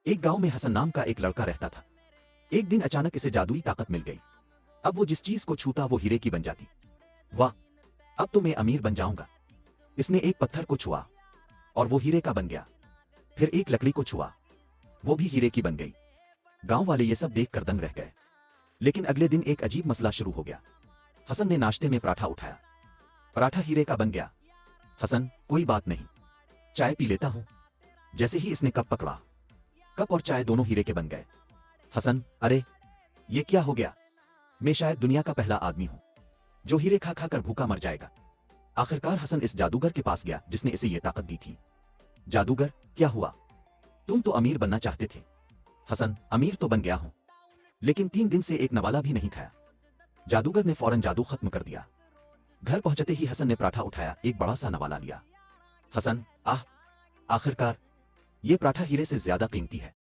एक गांव में हसन नाम का एक लड़का रहता था। एक दिन अचानक इसे जादुई ताकत मिल गई। अब वो जिस चीज को छूता वो हीरे की बन जाती। वाह, अब तो मैं अमीर बन जाऊंगा। इसने एक पत्थर को छुआ और वो हीरे का बन गया। फिर एक लकड़ी को छुआ, वो भी हीरे की बन गई। गांव वाले ये सब देखकर दंग रह गए। लेकिन अगले दिन एक अजीब मसला शुरू हो गया। हसन ने नाश्ते में पराठा उठाया। पराठा हीरे का बन गया। हसन, कोई बात नहीं, चाय पी लेता हूं। जैसे ही इसने कप पकड़ा, कप और चाय दोनों हीरे के बन गए। हसन, अरे ये क्या हो गया? मैं शायद दुनिया का पहला आदमी हूं जो हीरे खा खा कर भूखा मर जाएगा। आखिरकार हसन इस जादूगर के पास गया जिसने इसे ये ताकत दी थी। जादूगर, क्या हुआ? तुम तो अमीर बनना चाहते थे। हसन, अमीर तो बन गया हूं, लेकिन 3 दिन से एक नवाला भी नहीं खाया। जादूगर ने फौरन जादू खत्म कर दिया। घर पहुंचते ही हसन ने पराठा उठाया, एक बड़ा सा नवाला लिया। हसन, आखिरकार ये पराठा हीरे से ज्यादा कीमती है।